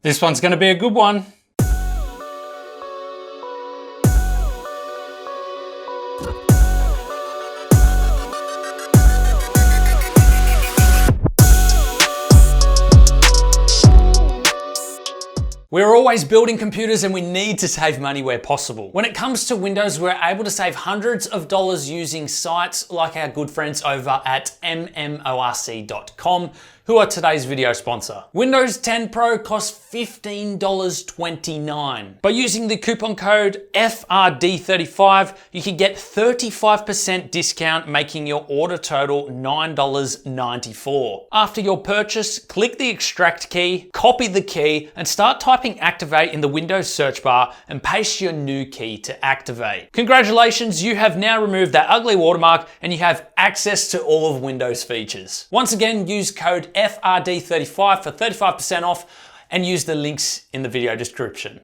This one's going to be a good one. We're always building computers and we need to save money where possible. When it comes to Windows, we're able to save hundreds of dollars using sites like our good friends over at mmorc.com, who are today's video sponsor. Windows 10 Pro costs $15.29. By using the coupon code FRD35, you can get 35% discount, making your order total $9.94. After your purchase, click the extract key, copy the key, and start typing activate in the Windows search bar and paste your new key to activate. Congratulations, you have now removed that ugly watermark and you have access to all of Windows features. Once again, use code FRD35 for 35% off and use the links in the video description.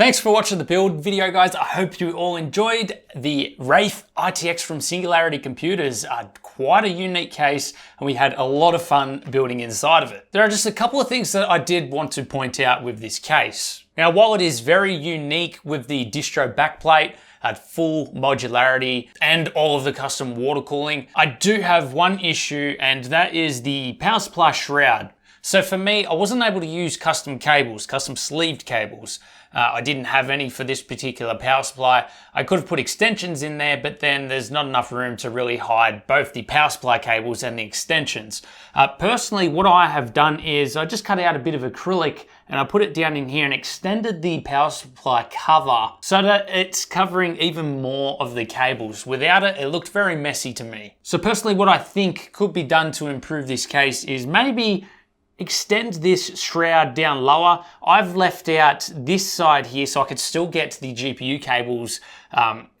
Thanks for watching the build video, guys. I hope you all enjoyed. The Wraith ITX from Singularity Computers are quite a unique case, and we had a lot of fun building inside of it. There are just a couple of things that I did want to point out with this case. Now, while it is very unique with the distro backplate, at full modularity and all of the custom water cooling, I do have one issue, and that is the power supply shroud. So for me, I wasn't able to use custom cables, custom sleeved cables. I didn't have any for this particular power supply. I could have put extensions in there, but then there's not enough room to really hide both the power supply cables and the extensions. Personally, what I have done is I just cut out a bit of acrylic and I put it down in here and extended the power supply cover so that it's covering even more of the cables. Without it, it looked very messy to me. So personally, what I think could be done to improve this case is maybe extend this shroud down lower. I've left out this side here so I could still get to the GPU cables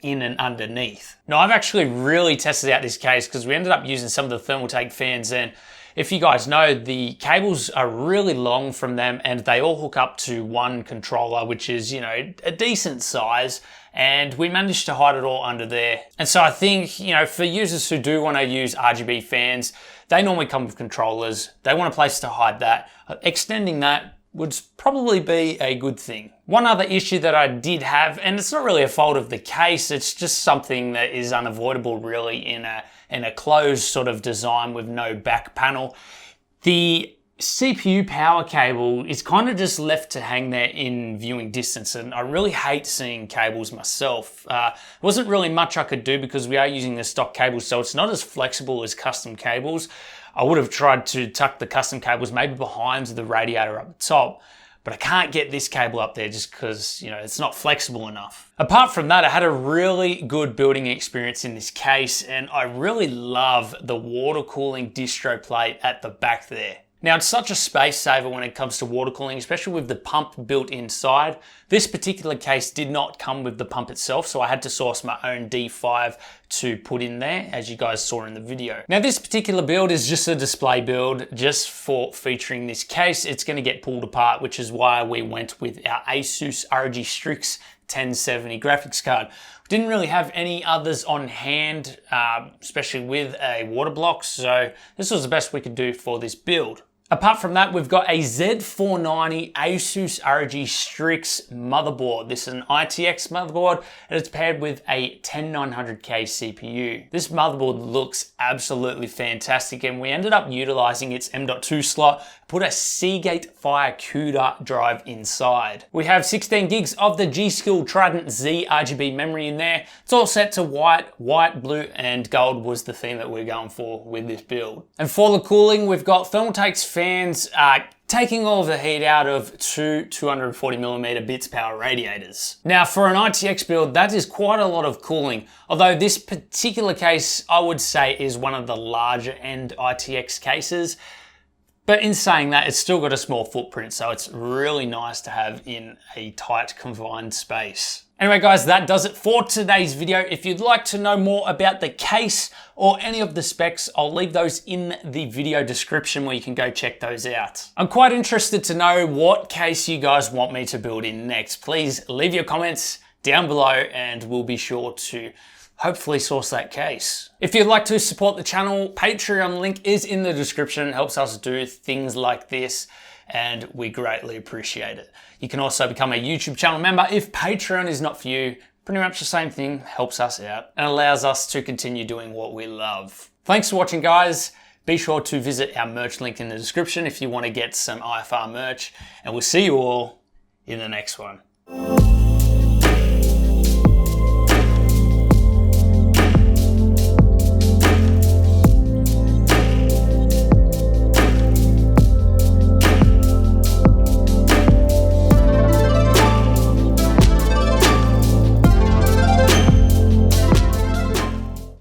in and underneath. Now, I've actually really tested out this case because we ended up using some of the Thermaltake fans, and if you guys know, the cables are really long from them and they all hook up to one controller, which is, you know, a decent size. And we managed to hide it all under there. And so I think, you know, for users who do want to use RGB fans, they normally come with controllers. They want a place to hide that. Extending that would probably be a good thing. One other issue that I did have, and it's not really a fault of the case, it's just something that is unavoidable really in a closed sort of design with no back panel. The CPU power cable is kind of just left to hang there in viewing distance, and I really hate seeing cables myself. There wasn't really much I could do because we are using the stock cables, so it's not as flexible as custom cables. I would have tried to tuck the custom cables maybe behind the radiator up the top, but I can't get this cable up there just because, you know, it's not flexible enough. Apart from that, I had a really good building experience in this case, and I really love the water cooling distro plate at the back there. Now, it's such a space saver when it comes to water cooling, especially with the pump built inside. This particular case did not come with the pump itself, so I had to source my own D5 to put in there, as you guys saw in the video. Now, this particular build is just a display build, just for featuring this case. It's going to get pulled apart, which is why we went with our Asus ROG Strix 1070 graphics card. We didn't really have any others on hand, especially with a water block, so this was the best we could do for this build. Apart from that, we've got a Z490 Asus ROG Strix motherboard. This is an ITX motherboard, and it's paired with a 10900K CPU. This motherboard looks absolutely fantastic, and we ended up utilizing its M.2 slot, put a Seagate FireCuda drive inside. We have 16 gigs of the G.skill Trident Z RGB memory in there. It's all set to white, blue, and gold was the theme that we're going for with this build. And for the cooling, we've got Thermaltake's fans taking all of the heat out of two 240mm Bitspower radiators. Now, for an ITX build, that is quite a lot of cooling, although this particular case, I would say, is one of the larger end ITX cases. But in saying that, it's still got a small footprint, so it's really nice to have in a tight, confined space. Anyway, guys, that does it for today's video. If you'd like to know more about the case or any of the specs, I'll leave those in the video description where you can go check those out. I'm quite interested to know what case you guys want me to build in next. Please leave your comments down below and we'll be sure to hopefully source that case. If you'd like to support the channel, Patreon link is in the description. It helps us do things like this, and we greatly appreciate it. You can also become a YouTube channel member if Patreon is not for you. Pretty much the same thing, helps us out and allows us to continue doing what we love. Thanks for watching, guys. Be sure to visit our merch link in the description if you want to get some IFR merch, and we'll see you all in the next one.